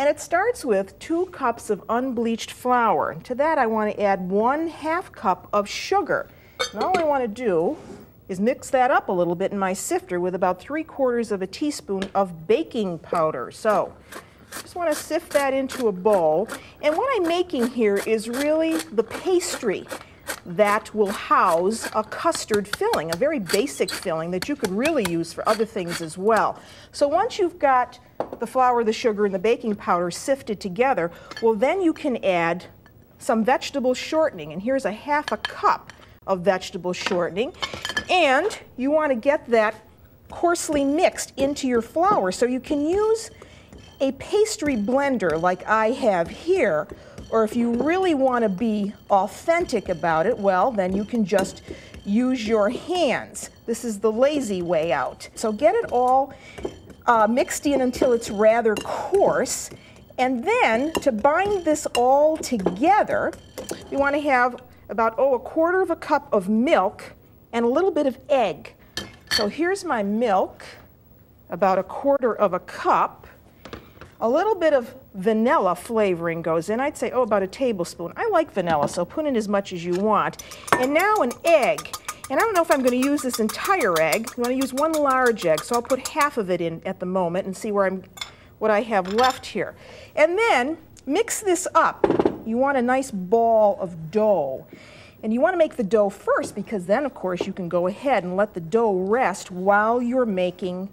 And it starts with 2 cups of unbleached flour. And to that I want to add 1/2 cup of sugar. And all I want to do is mix that up a little bit in my sifter with about 3/4 of a teaspoon of baking powder. So just want to sift that into a bowl. And what I'm making here is really the pastry that will house a custard filling, a very basic filling that you could really use for other things as well. So once you've got the flour, the sugar, and the baking powder sifted together, well, then you can add some vegetable shortening. And here's 1/2 cup of vegetable shortening. And you want to get that coarsely mixed into your flour. So you can use a pastry blender like I have here, or if you really want to be authentic about it, well, then you can just use your hands. This is the lazy way out. So get it all mixed in until it's rather coarse. And then to bind this all together, you want to have about 1/4 cup of milk and a little bit of egg. So here's my milk, about 1/4 cup. A little bit of vanilla flavoring goes in. I'd say, about a tablespoon. I like vanilla, so put in as much as you want. And now an egg. And I don't know if I'm going to use this entire egg. You want to use 1 large egg, so I'll put 1/2 of it in at the moment and see what I have left here. And then mix this up. You want a nice ball of dough. And you want to make the dough first, because then, of course, you can go ahead and let the dough rest while you're making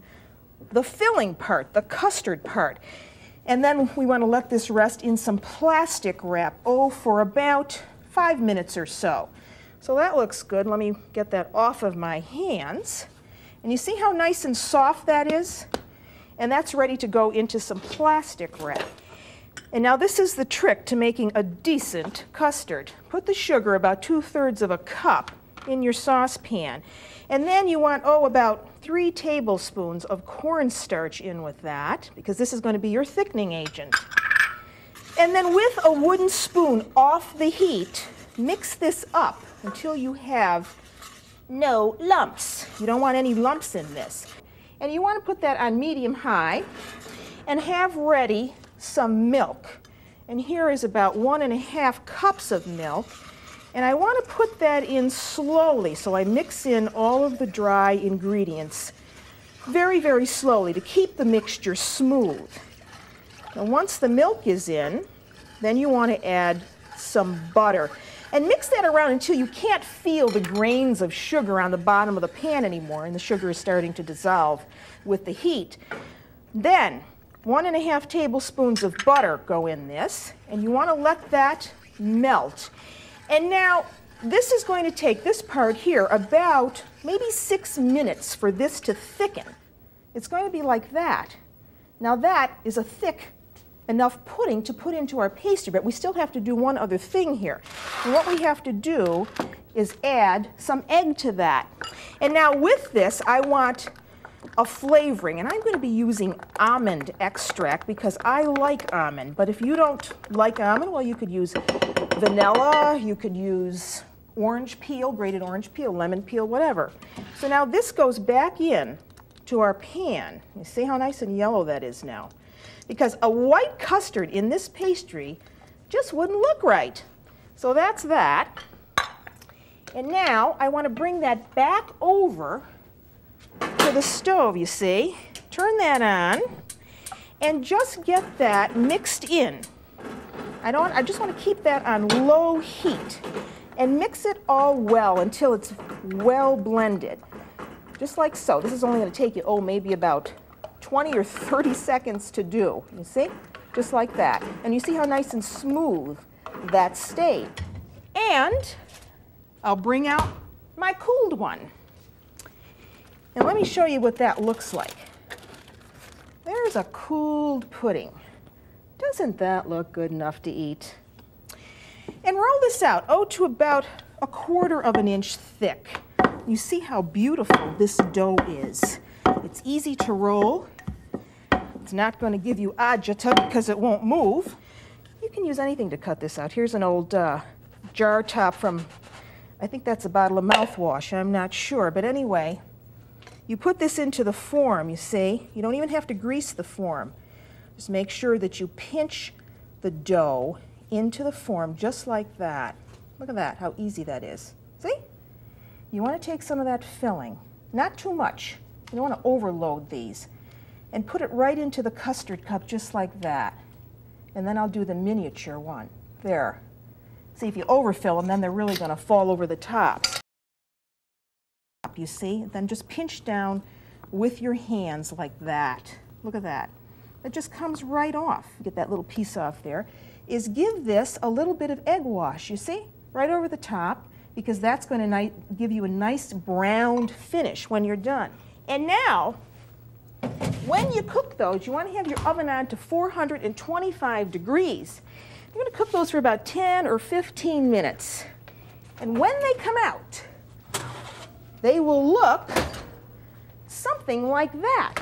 the filling part, the custard part. And then we want to let this rest in some plastic wrap, for about 5 minutes or so. So that looks good. Let me get that off of my hands. And you see how nice and soft that is? And that's ready to go into some plastic wrap. And now this is the trick to making a decent custard. Put the sugar, about 2/3 cup, in your saucepan. And then you want, about 3 tablespoons of cornstarch in with that, because this is going to be your thickening agent. And then with a wooden spoon off the heat, mix this up until you have no lumps. You don't want any lumps in this. And you want to put that on medium-high and have ready some milk. And here is about 1/2 cups of milk. And I want to put that in slowly, so I mix in all of the dry ingredients very, very slowly to keep the mixture smooth. And once the milk is in, then you want to add some butter. And mix that around until you can't feel the grains of sugar on the bottom of the pan anymore, and the sugar is starting to dissolve with the heat. Then 1.5 tablespoons of butter go in this, and you want to let that melt. And now this is going to take, this part here, about maybe 6 minutes for this to thicken. It's going to be like that. Now that is a thick enough pudding to put into our pastry, but we still have to do one other thing here. And what we have to do is add some egg to that. And now with this, I want a flavoring, and I'm going to be using almond extract because I like almond. But if you don't like almond, well, you could use vanilla, you could use orange peel, grated orange peel, lemon peel, whatever. So now this goes back in to our pan. You see how nice and yellow that is now? Because a white custard in this pastry just wouldn't look right. So that's that. And now I want to bring that back over to the stove, you see. Turn that on and just get that mixed in. I just want to keep that on low heat and mix it all well until it's well blended. Just like so. This is only going to take you, maybe about 20 or 30 seconds to do. You see? Just like that. And you see how nice and smooth that stayed. And I'll bring out my cooled one. And let me show you what that looks like. There's a cooled pudding. Doesn't that look good enough to eat? And roll this out, to about 1/4 inch thick. You see how beautiful this dough is. It's easy to roll. It's not going to give you agita because it won't move. You can use anything to cut this out. Here's an old jar top from, I think that's a bottle of mouthwash. I'm not sure. But anyway, you put this into the form, you see. You don't even have to grease the form. Just make sure that you pinch the dough into the form just like that. Look at that, how easy that is. See? You want to take some of that filling, not too much. You don't want to overload these. And put it right into the custard cup just like that. And then I'll do the miniature one. There. See, if you overfill them, then they're really going to fall over the top. You see? Then just pinch down with your hands like that. Look at that. It just comes right off. Get that little piece off there. Is give this a little bit of egg wash, you see? Right over the top, because that's going to give you a nice browned finish when you're done. And now, when you cook those, you want to have your oven on to 425 degrees. You're going to cook those for about 10 or 15 minutes. And when they come out, they will look something like that.